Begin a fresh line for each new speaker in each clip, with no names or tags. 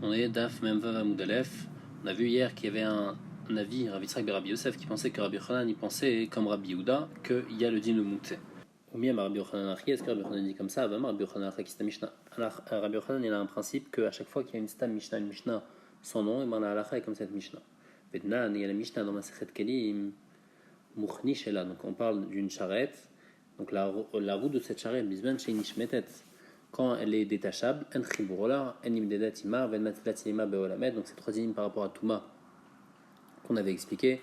On est Daf Memvav Amoudalef. On a vu hier qu'il y avait un avis, Rav Yitzhak ben Rabbi Yosef, qui pensait que Rabbi Yochanan il pensait, comme Rabbi Yehuda, qu'il y a le din de Mouktsé. Ou bien Rabbi Yochanan Achi, est-ce que Rabbi Yochanan dit comme ça? Rabbi Yochanan Achi, c'est Mishnah. Rabbi Yochanan il a un principe qu'à chaque fois qu'il y a une stam Mishnah, une Mishnah sans nom, et ben la halacha est comme cette Mishnah. Maintenant, il y a la Mishnah dans Masechet Kelim, Mouchni Shela. Donc on parle d'une charrette. Donc la roue de cette charrette, Bisman chez Nishmetet. Quand elle est détachable, donc c'est trois dynimes par rapport à Touma qu'on avait expliqué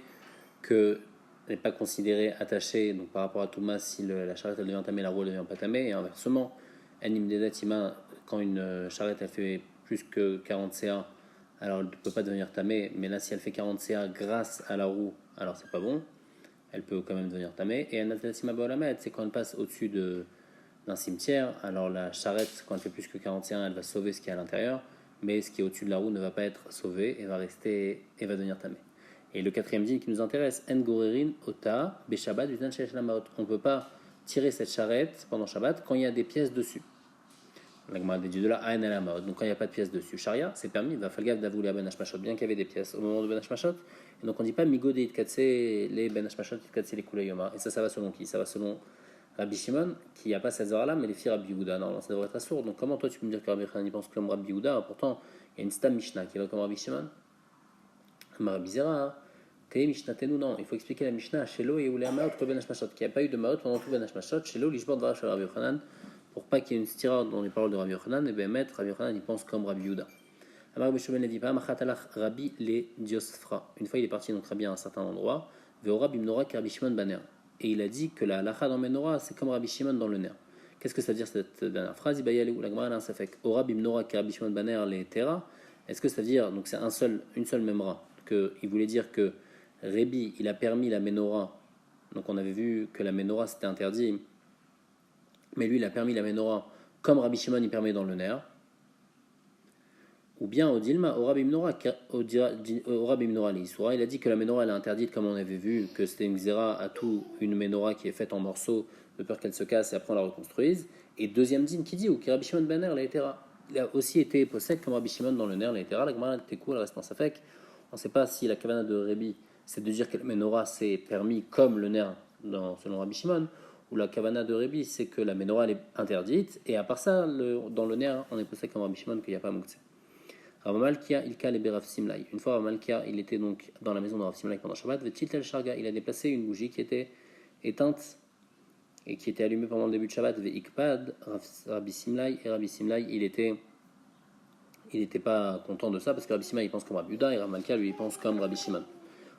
qu'elle n'est pas considérée attachée donc par rapport à Touma si la charrette elle devient tamée, la roue elle devient pas tamée, et inversement quand une charrette elle fait plus que 40 CA alors elle ne peut pas devenir tamée, mais là si elle fait 40 CA grâce à la roue alors c'est pas bon, elle peut quand même devenir tamée. Et c'est quand elle passe au-dessus d'un cimetière, alors la charrette, quand elle fait plus que 41, elle va sauver ce qui est à l'intérieur, mais ce qui est au-dessus de la roue ne va pas être sauvé et va rester et va devenir tamé. Et le quatrième dîme qui nous intéresse, En Gorerin Ota Beshabbat Vitan Shesh Lamaot. On ne peut pas tirer cette charrette pendant Shabbat quand il y a des pièces dessus. La Gemara déduit de là Ain Lamaot. Donc quand il n'y a pas de pièces dessus, Sharia, c'est permis. Va falgav d'avouler à Ben Hashmashot, bien qu'il y avait des pièces au moment de Ben Hashmashot. Et donc on ne dit pas Migo de Itkatse les Ben Hashmashot, Itkatse les Kulayoma. Et ça va selon qui? Ça va selon Rabbi Shimon, qui n'a pas cette zora-là, mais les filles Rabbi Yehuda. Non, ça devrait être assourd. Donc comment toi tu peux me dire que Rabbi Yochanan pense comme Rabbi Yehuda? Pourtant, il y a une stam Mishnah qui va comme Rabbi Shimon. Rabbi Zera, Tei Mishnah Tenu, non. Il faut expliquer la Mishnah chez l'eau et où les Amaot pour Ben Hashmashot, qu'il n'y a pas eu de Maot pendant tout Ben Hashmashot, chez l'eau, l'Ishbord Varav chez Rabbi Yochanan, pour pas qu'il y ait une stira dans les paroles de Rabbi Yochanan, et bien mettre Rabbi Yochanan, il pense comme Rabbi Yehuda. Amar Rabbi Shimon dit pas, Machatalach Rabbi le Diosfra. Une fois il est parti donc Rabbi à un certain endroit, Veora Bimnora Rabbi Shimon Baner. Et il a dit que la halacha dans Menorah, c'est comme Rabbi Shimon dans le nerf. Qu'est-ce que ça veut dire cette dernière phrase? La Gemara a un safek. Ora bimnora Rabbi Shimon Baner les Tera. Est-ce que ça veut dire, donc c'est une seule memra, qu'il voulait dire que Rébi, il a permis la Menorah. Donc on avait vu que la Menorah c'était interdit, mais lui il a permis la Menorah comme Rabbi Shimon il permet dans le nerf. Ou bien au Dilma, au Rabbi Mnora l'Isura, il a dit que la Menorah elle est interdite, comme on avait vu, que c'était une xéra à tout, une Menorah qui est faite en morceaux, de peur qu'elle se casse et après on la reconstruise. Et deuxième din qui dit, ou que Rabbi Shimon ben Ner, il a aussi été possède comme Rabbi Shimon dans le Ner, la Gemara était cool, elle reste dans sa fek. On ne sait pas si la kavana de Rébi, c'est de dire que la Menorah c'est permis comme le Ner selon Rabbi Shimon, ou la kavana de Rébi, c'est que la Menorah elle est interdite, et à part ça, dans le Ner, on est possède comme Rabbi Shimon qu'il n'y a pas Mouktsé. Rav Malkia il kal Rav Simlai. Une fois Rav Malkia il était donc dans la maison de Rav Simlai pendant Shabbat. Vetiltel Sharga, il a déplacé une bougie qui était éteinte et qui était allumée pendant le début de Shabbat. Veikpad Rabbi Simlai, et Rabbi Simlai il était pas content de ça parce que Rabbi Simlai il pense comme Rabbi Yehuda et Rav Malkia lui il pense comme Rabbi Shimon.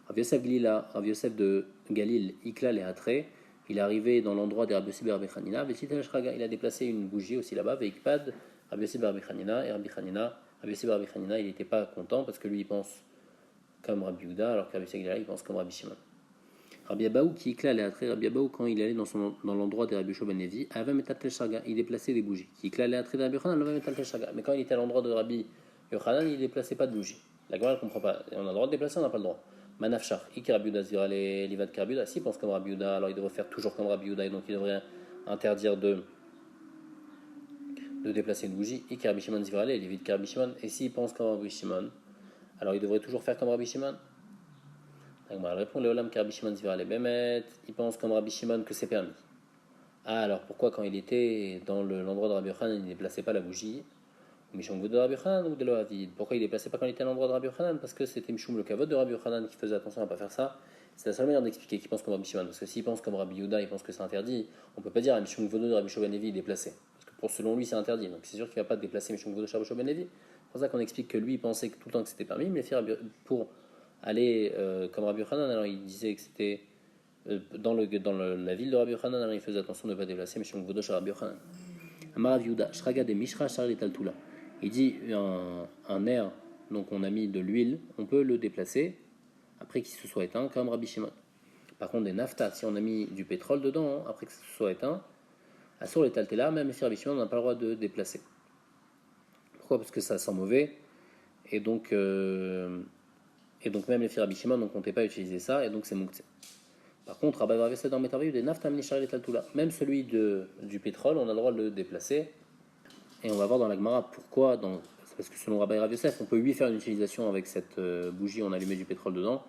Rav Yosef Glila, Rav Yosef de Galil, Ikla les Hatre, il est arrivé dans l'endroit des Rabbi Yosef Rabbi Chanina. Vetiltel Sharga, il a déplacé une bougie aussi là-bas. Veikpad Rabbi Yosef Rabbi Chanina, et Rabbi Chanina Rabbi Yosef Rabbi Chanina, il n'était pas content parce que lui il pense comme Rabbi Yehuda alors que Rabbi Yosef il pense comme Rabbi Shimon. Rabbi Abaou qui éclate les attraits, Rabbi Abaou quand il allait dans l'endroit des Rabbi Yoshua ben Levi, avait metal tel shaga, il déplaçait des bougies. Qui éclate les attraits de Rabbi Yochanan, avait metal tel shaga. Mais quand il était à l'endroit de Rabbi Yochanan, il déplaçait pas de bougies. La Gemara ne comprend pas. On a le droit de déplacer, on n'a pas le droit. Manafshar, ik Rabbi Yehuda zira les livad Rabbi Yehuda. S'il pense comme Rabbi Yehuda, alors il devrait faire toujours comme Rabbi Yehuda et donc il devrait interdire de déplacer une bougie, et Rabbi Shimon Zivrale, il évite Rabbi Shimon, et s'il pense comme Rabbi Shimon, alors il devrait toujours faire comme Rabbi Shimon. Donc, elle répond Léolam Rabbi Shimon Zivrale Bemet, il pense comme Rabbi Shimon que c'est permis. Ah, alors pourquoi quand il était dans l'endroit de Rabbi Yochanan, il ne déplaçait pas la bougie? Mishum de Rabbi Yochanan ou de l'Oavid? Pourquoi il ne déplaçait pas quand il était à l'endroit de Rabbi Yochanan? Parce que c'était Mishum le Kavod de Rabbi Yochanan qui faisait attention à ne pas faire ça. C'est la seule manière d'expliquer qu'il pense comme Rabbi Shimon. Parce que s'il pense comme Rabbi Yehuda, il pense que c'est interdit. On ne peut pas dire Mishum Vodo de Rabbi Shimon Levi est déplacé. Selon lui, c'est interdit. Donc c'est sûr qu'il ne va pas déplacer Mishum Vodo Rabbi Shimon ben Levi. C'est pour ça qu'on explique que lui, il pensait que tout le temps que c'était permis, mais pour aller comme Rabbi Yochanan, alors il disait que c'était dans la ville de Rabbi Yochanan, alors il faisait attention de ne pas déplacer Mishum Vodo Rabbi Yochanan. Amar Yehuda, Shraga de Mishra Charlie Taltula. Il dit un air, donc on a mis de l'huile, on peut le déplacer après qu'il se soit éteint, comme Rabbi Shimon. Par contre, des nafta, si on a mis du pétrole dedans, après que ça se soit éteint, Assur les taltela, même les Rabbi Shimon, on n'a pas le droit de déplacer. Pourquoi? Parce que ça sent mauvais, et donc même les Rabbi Shimon ne comptaient pas utiliser ça, et donc c'est Mouktsé. Par contre, Rabbi Yosef dans Métavayou, des nafta mnishar les taltula, même celui du pétrole, on a le droit de le déplacer. Et on va voir dans la Gemara pourquoi, dans C'est parce que selon Rabbi Rav Yosef, on peut lui faire une utilisation avec cette bougie, on allumait du pétrole dedans.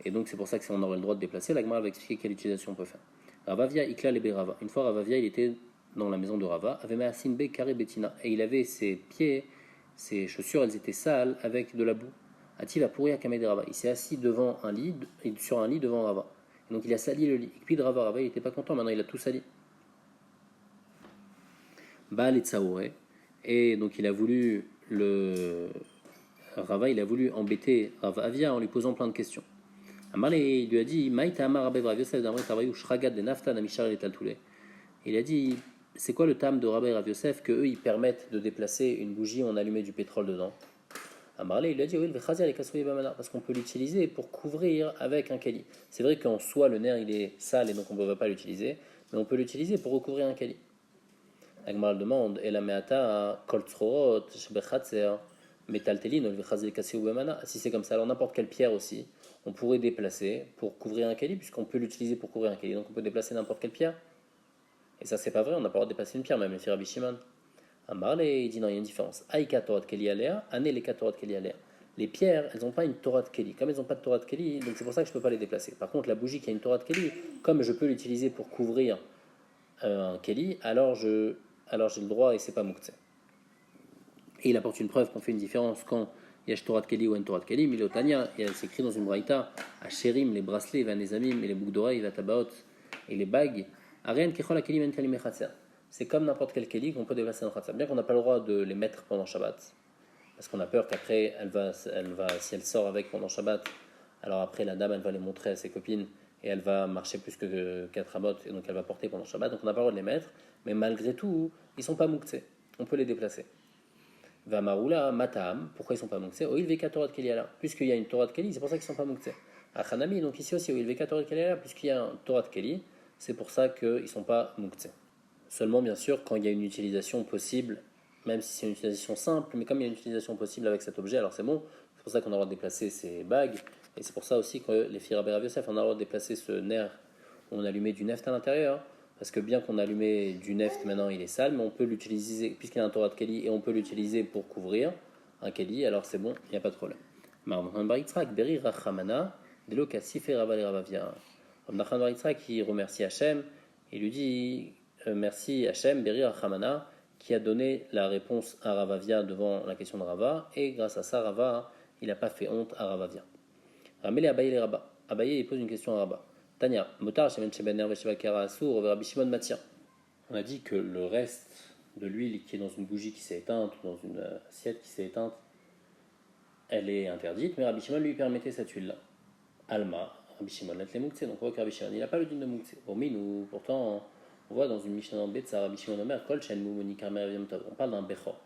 Et donc c'est pour ça que si on aurait le droit de déplacer, la Gemara va expliquer quelle utilisation on peut faire. Ravavia Ikla Lebe Rava. Une fois Ravavia, il était dans la maison de Rava, avait Maasin Be Kare Betina, et il avait ses pieds, ses chaussures, elles étaient sales avec de la boue. Ativa Pouria Kamede Rava. Il s'est assis devant un lit, sur un lit devant Rava. Et donc il a sali le lit. Et puis de Rava, il n'était pas content, maintenant il a tout sali. Baal et Tsaoure. Et donc il a voulu Rava, il a voulu embêter Ravavia en lui posant plein de questions. Il lui a dit il a dit, c'est quoi le tam de Rabbi Rav Yosef que eux ils permettent de déplacer une bougie, on allumait du pétrole dedans. Il lui a dit parce qu'on peut l'utiliser pour couvrir avec un keli. C'est vrai qu'en soi le nerf il est sale et donc on ne peut pas l'utiliser, mais on peut l'utiliser pour recouvrir un keli. Agmar demande et la meata kol tzrorot shebechatzer metaltelin ol vechazir kassi ubemana. Si c'est comme ça, alors n'importe quelle pierre aussi, on pourrait déplacer pour couvrir un keli, puisqu'on peut l'utiliser pour couvrir un keli. Donc on peut déplacer n'importe quelle pierre. Et ça c'est pas vrai, on n'a pas le droit de déplacer une pierre, même les Rabbi Shimon. Amarle, il dit non, il y a une différence. Aïka Torah de Keli alea, Ané les Torah de Keli alea. Les pierres, elles n'ont pas une Torah de Keli. Comme elles n'ont pas de Torah de Keli, donc c'est pour ça que je ne peux pas les déplacer. Par contre, la bougie qui a une Torah de Keli, comme je peux l'utiliser pour couvrir un Keli, alors j'ai le droit et c'est pas Mouktsé. Et il apporte une preuve qu'on fait une différence quand il y a Torah de Keli ou une Torah de Keli. Milotania, c'est écrit dans une braïta, à Chérim, les bracelets, les nezamim, et les boucles d'oreilles, la tabaot et les bagues. Arian Kechol Keli men Keli mechatzer. C'est comme n'importe quel Keli qu'on peut déplacer dans Khatsa. Bien qu'on n'a pas le droit de les mettre pendant Shabbat, parce qu'on a peur qu'après, si elle sort avec pendant Shabbat, alors après la dame, elle va les montrer à ses copines, et elle va marcher plus que 4 rabots, et donc elle va porter pendant Shabbat, donc on n'a pas le droit de les mettre, mais malgré tout, ils ne sont pas mouktsé, on peut les déplacer. Vamaroula, Matam, pourquoi ils ne sont pas mouktsé? Oh, il veka Torah de Keli ala, puisqu'il y a une Torah de Keli, c'est pour ça qu'ils ne sont pas mouktsé. Achanami, donc ici aussi, oh, il veka Torah de Keli ala, puisqu'il y a un Torah de Keli, c'est pour ça qu'ils ne sont pas mouktsé. Seulement, bien sûr, quand il y a une utilisation possible, même si c'est une utilisation simple, mais comme il y a une utilisation possible avec cet objet, alors c'est bon. C'est pour ça qu'on a le droit de déplacer ces bagues. Et c'est pour ça aussi que les filles Rabbi Rav Yosef, on a le droit de déplacer ce nerf où on allumait du neft à l'intérieur. Parce que bien qu'on allumait du neft, maintenant il est sale, mais on peut l'utiliser, puisqu'il y a un Torah de Keli, et on peut l'utiliser pour couvrir un Keli, alors c'est bon, il n'y a pas de problème. Marmon Bar Yitzhak, Beri Rachamana, Delo Kassifé Raval Ravavia. Nachman Bar Yitzhak, qui remercie Hachem, il lui dit. Merci Hachem, Beri Rachamana, qui a donné la réponse à Ravavia devant la question de Rava, et grâce à ça, Rava, il n'a pas fait honte à Ravavia. Ramele Abaye les Rabba. Abaye, il pose une question à Rabba. Tanya, Motar, Shemen Shebener, Veshevakara Asur, Rabbi Shimon Matia. On a dit que le reste de l'huile qui est dans une bougie qui s'est éteinte, ou dans une assiette qui s'est éteinte, elle est interdite, mais Rabbi Shimon lui permettait cette huile-là. Alma, Rabbi Shimon, l'être les Mouktsé, donc on voit que Rabbi Shimon, il n'a pas le din de Mouktsé. Pour nous, pourtant, on voit dans une Mishnah en Betsa, Rabbi Shimon Omer, Kol Shen Moumoni Karmer Yom Tov. On parle d'un Bechor.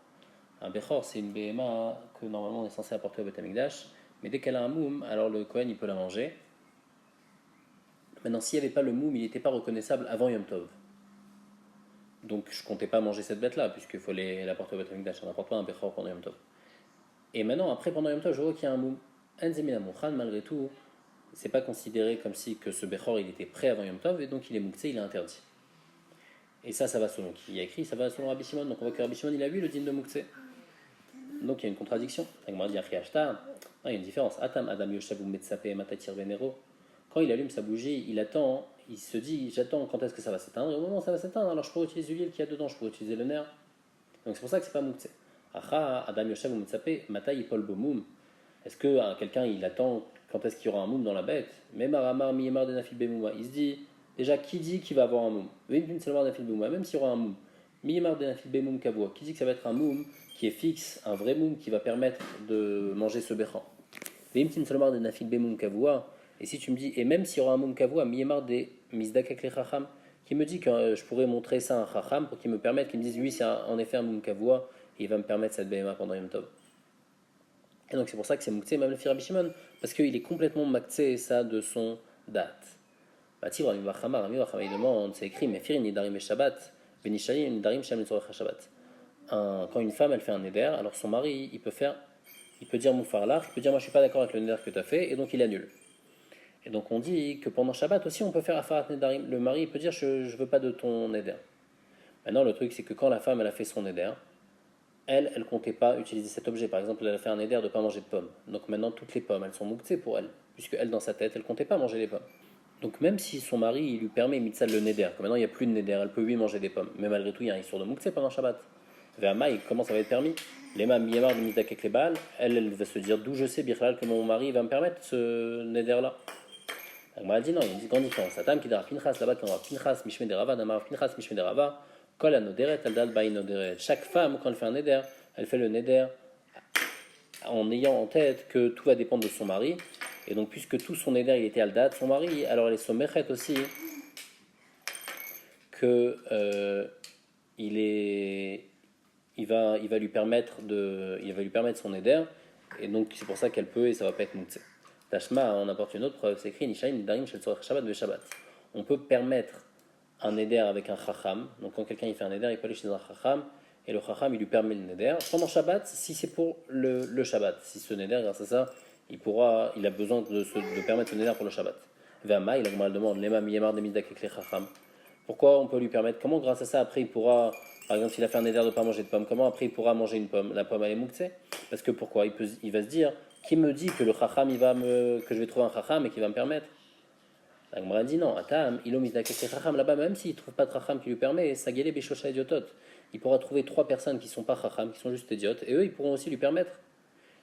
Un Bechor, c'est une BMA que normalement on est censé apporter au Beth Amikdash, mais dès qu'elle a un moum, alors le Kohen il peut la manger. Maintenant, s'il n'y avait pas le moum, il n'était pas reconnaissable avant Yom Tov. Donc je ne comptais pas manger cette bête-là, puisqu'il faut l'apporter au Beth Amikdash. On n'apporte pas un Bechor pendant Yom Tov. Et maintenant, après, pendant Yom Tov, je vois qu'il y a un moum. Enzemina Mouchan, malgré tout, c'est pas considéré comme si que ce Bechor il était prêt avant Yom Tov, et donc il est mouktsé, il est interdit. Et ça va selon qui a écrit, ça va selon Rabbi Shimon. Donc on voit que Rabbi Shimon il a lu le din de Mouktsé. Donc il y a une contradiction. Il y a une différence. Atam Adam Yoshev ou Metsape Matatir Venero. Quand il allume sa bougie, il attend, il se dit j'attends quand est-ce que ça va s'éteindre. Et au moment où ça va s'éteindre, alors je pourrais utiliser l'huile qu'il y a dedans, je pourrais utiliser le nerf. Donc c'est pour ça que c'est pas Mouktsé. Acha Adam Yoshev ou Metsape Matai Paul Bomoum. Est-ce que quelqu'un il attend quand est-ce qu'il y aura un moum dans la bête? Même Aramar Miyemar de Nafil Bemouma. Il se dit déjà, qui dit qu'il va avoir un moum? Même s'il y aura un moum. Miyemar de Nafil Bemoum Kavoua. Qui dit que ça va être un moum qui est fixe, un vrai moum qui va permettre de manger ce béchan? Vimtim Salomar de Nafil Bemoum Kavoua. Et si tu me dis, et même s'il y aura un moum Kavoua, Miyemar de Mizdakak le Chacham, qui me dit que je pourrais montrer ça à un Chacham pour qu'il me permette, qu'il me dise, oui, c'est en effet un moum Kavoua, et il va me permettre cette BMA pendant Yom Tov. Et donc c'est pour ça que c'est Mouktsé, même le Rabbi Shimon, parce qu'il est complètement Mouktsé, ça, de son date. Il demande, c'est écrit, mais Firin Nidarim Shabbat, Venishalim Nidarim Shem Letzorech Shabbat. Quand une femme elle fait un neder, alors son mari il peut dire Moufarlar, il peut dire moi je suis pas d'accord avec le neder que tu as fait, et donc il annule. Et donc on dit que pendant Shabbat aussi on peut faire Afarat Nedarim. Le mari il peut dire je veux pas de ton neder. Maintenant le truc c'est que quand la femme elle a fait son neder, elle comptait pas utiliser cet objet. Par exemple, elle a fait un éder de ne pas manger de pommes. Donc maintenant, toutes les pommes, elles sont mouktsées pour elle, puisque elle, dans sa tête, elle comptait pas manger les pommes. Donc même si son mari il lui permet mitzal le neder, que maintenant il n'y a plus de neder, elle peut lui manger des pommes, mais malgré tout il y a un histoire de mouktsé pendant Shabbat. Ve'amai, comment ça va être permis? Lema miyamar de mizdakek les baal, elle va se dire d'où je sais birlal que mon mari va me permettre ce neder là. Donc m'a dit non, il y a une grande différence. Atam qui dira pinchas là-bas quand on va pinchas mishme derava, damar pinchas mishme derava, kol anoderet al dal bain noderet. Chaque femme quand elle fait un neder, elle fait le neder en ayant en tête que tout va dépendre de son mari. Et donc, puisque tout son éder il était al date, son mari, alors elle est sommechet aussi que il va lui permettre son éder, et donc c'est pour ça qu'elle peut et ça va pas être moutse. Tashma, on apporte une autre preuve, c'est écrit Nishaim Nidarim Shel Tzorech Shabbat ve Shabbat. On peut permettre un éder avec un chacham, donc quand quelqu'un il fait un éder, il peut aller chez un chacham, et le chacham il lui permet le neder pendant Shabbat si c'est pour le Shabbat. Si ce neder, grâce à ça, il a besoin de permettre le neder pour le Shabbat. Ve'amai, la Gemara demande Lema miyamar de midak ekle chacham. Pourquoi on peut lui permettre? Comment grâce à ça après il pourra, par exemple s'il a fait un neder de ne pas manger de pomme, comment après il pourra manger une pomme? La pomme elle est mouktsée. Parce que pourquoi il va se dire qui me dit que le chacham que je vais trouver un chacham et qu'il va me permettre? La Gemara dit non, Atam, il là-bas, même s'il ne trouve pas de chacham qui lui permet, Sagele Beshosha idiotot, il pourra trouver 3 personnes qui ne sont pas chacham, qui sont juste idiotes, et eux, ils pourront aussi lui permettre.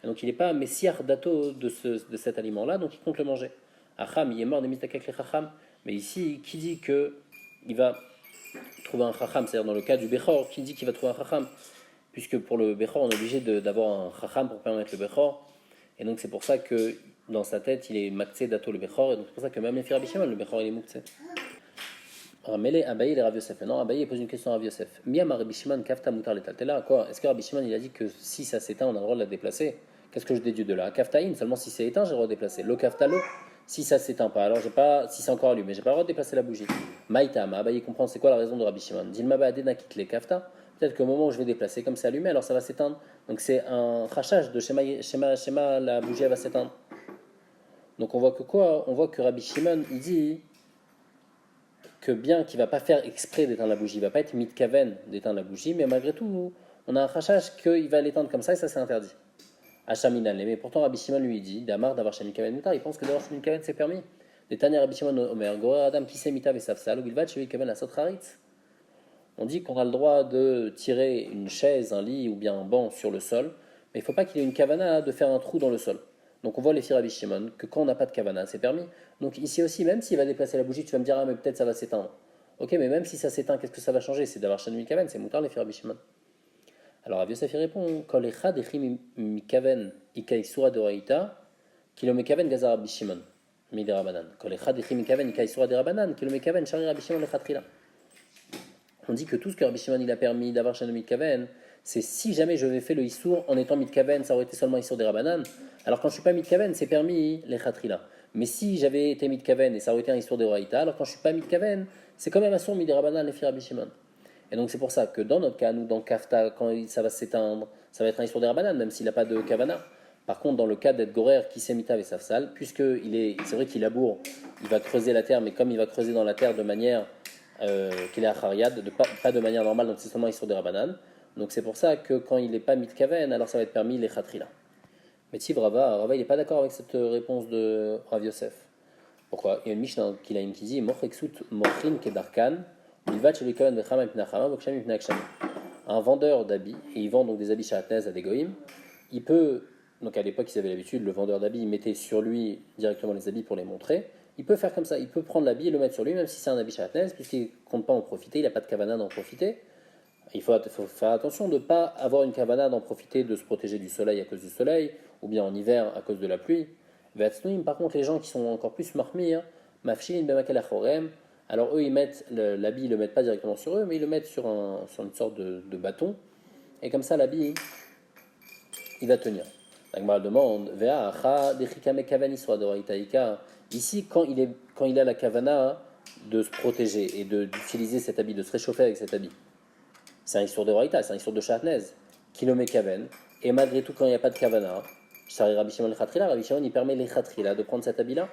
Et donc il n'est pas messiar dato de cet aliment-là, donc il compte le manger. Acham, il est mort de mitakek le chacham, mais ici, qui dit que il va trouver un chacham, c'est-à-dire dans le cas du Bechor, qui dit qu'il va trouver un chacham, puisque pour le Bechor, on est obligé d'avoir un chacham pour permettre le Bechor, et donc c'est pour ça que dans sa tête, il est maktsé dato le Bechor, et donc c'est pour ça que même les Rabbi Shimon, le Bechor il est muktsé. Ramele Abaye et Rav Yosef. Non, Abaye pose une question à Rav Yosef. Miyama Rabbi Shimon kafta mutar letaltela. Quoi? Est-ce que Rabbi Shimon il a dit que si ça s'éteint, on a le droit de la déplacer? Qu'est-ce que je déduis de là? Kaftaïn, seulement si c'est éteint, j'ai le droit de déplacer. Lo kaftalo, si ça s'éteint pas. Alors j'ai pas, si c'est encore allumé, j'ai pas le droit de déplacer la bougie. Maïtama, Abaye comprend c'est quoi la raison de Rabbi Shimon. Dilma ba'adena kitle kafta. Peut-être qu'au moment où je vais déplacer, comme c'est allumé, alors ça va s'éteindre. Donc c'est un rachage de schéma, la bougie elle va s'éteindre. Donc on voit que quoi? On voit que Rabbi Shimon il dit que bien qu'il ne va pas faire exprès d'éteindre la bougie, il ne va pas être mitkaven d'éteindre la bougie, mais malgré tout, on a un rachage qu'il va l'éteindre comme ça et ça c'est interdit. Hachaminan, mais pourtant Rabbi Shimon lui dit, Damar d'avoir shamikaven mutar, il pense que d'avoir shamikaven c'est permis. Des Tanya Rabbi Shimon Omer, Gorer Adam qui mita vesafsal, ou bilvat chez kaven la sotraritz. On dit qu'on a le droit de tirer une chaise, un lit ou bien un banc sur le sol, mais il ne faut pas qu'il y ait une kavana de faire un trou dans le sol. Donc on voit les filles Rabbi Shimon que quand on n'a pas de kavana, c'est permis. Donc ici aussi, même s'il va déplacer la bougie, tu vas me dire, ah mais peut-être ça va s'éteindre. Ok, mais même si ça s'éteint, qu'est-ce que ça va changer? C'est d'avoir Shanui Kaven, c'est moutar les filles Rabbi Shimon. Alors Rav Yosef répond, quand les chad echim mikaven ikai sura de raïta, kilomekaven gazar Rabbi Shimon, mi de rabanan. Quand les chad echim mikaven ikai sura de rabanan, kilomekaven shari Rabbi Shimon le chatrila. On dit que tout ce que Rabbi Shimon il a permis d'avoir Shanui Kaven, c'est si jamais je vais faire le Issour en étant Mitkaven, ça aurait été seulement Issour des Rabanan. Alors quand je ne suis pas Mitkaven, c'est permis les Khatrila. Mais si j'avais été Mitkaven et ça aurait été un Issour des Raïta, alors quand je ne suis pas Mitkaven, c'est quand même un son des Rabanan, les filles Rabbi Shimon. Et donc c'est pour ça que dans notre cas, nous, dans Kafta, quand ça va s'éteindre, ça va être un Issour des Rabanan, même s'il n'a pas de Kavana. Par contre, dans le cas d'être Gorer qui s'est mita avec Safsal, c'est vrai qu'il laboure, il va creuser la terre, mais comme il va creuser dans la terre de manière qu'il est à Chariad, pas de manière normale, donc c'est seulement Issour des Rabanan. Donc c'est pour ça que quand il n'est pas mitkaven, alors ça va être permis les khatrila. Mais Tiv Rava il n'est pas d'accord avec cette réponse de Rav Yosef. Pourquoi? Il y a une Mishnah qui dit Mochexut mochin kedarkan, milvat shelikaven vechama ipnachama, voksham ipnachama. Un vendeur d'habits, et il vend donc des habits chatnez à des goïms, il peut, donc à l'époque ils avaient l'habitude, le vendeur d'habits il mettait sur lui directement les habits pour les montrer. Il peut faire comme ça, il peut prendre l'habit et le mettre sur lui, même si c'est un habit chatnez, puisqu'il ne compte pas en profiter, il n'a pas de kavana d'en profiter. Il faut faire attention de ne pas avoir une kavana d'en profiter, de se protéger du soleil à cause du soleil, ou bien en hiver à cause de la pluie. Par contre, les gens qui sont encore plus marmir, mafshin bemakal achorem, alors eux ils mettent l'habit, ils le mettent pas directement sur eux, mais ils le mettent sur une sorte de bâton, et comme ça l'habit il va tenir. La demande, ici quand il a la kavana de se protéger et d'utiliser cet habit, de se réchauffer avec cet habit. C'est un histoire de Raïta, c'est un histoire de Chatnez, kilomé kaven, et malgré tout, quand il n'y a pas de kavana, Rabbi Shimon il permet les khatrila de prendre cet habit-là.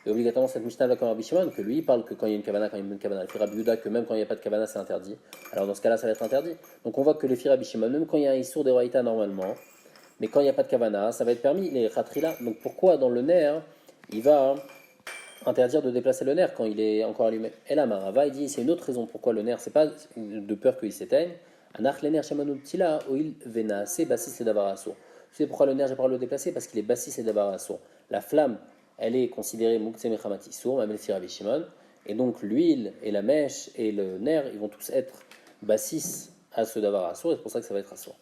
Et obligatoirement, cette Mishnah là comme Rabbi Shimon, que lui, il parle que quand il y a une kavana, quand il y a une kavana. Le Rabbi Yehuda, que même quand il n'y a pas de kavana, c'est interdit. Alors dans ce cas-là, ça va être interdit. Donc on voit que les Rabbi Shimon, même quand il y a un Issour de Raïta normalement, mais quand il n'y a pas de kavana, ça va être permis, les Khatrila. Donc pourquoi dans le nerf, il va interdire de déplacer le nerf quand il est encore allumé? Et là, Marava, il dit, c'est une autre raison pourquoi le nerf, c'est pas de peur qu'il s'éteigne. Anach le nerf shamanut tila, oil vena, c'est bassis et davaraso. Tu sais pourquoi le nerf, j'ai pas le déplacer? Parce qu'il est bassis et davaraso. La flamme, elle est considérée Muktzeh Mechamati Sour, même le Rabbi Shimon, et donc l'huile et la mèche et le nerf, ils vont tous être bassis à ce davar assour, et c'est pour ça que ça va être assour.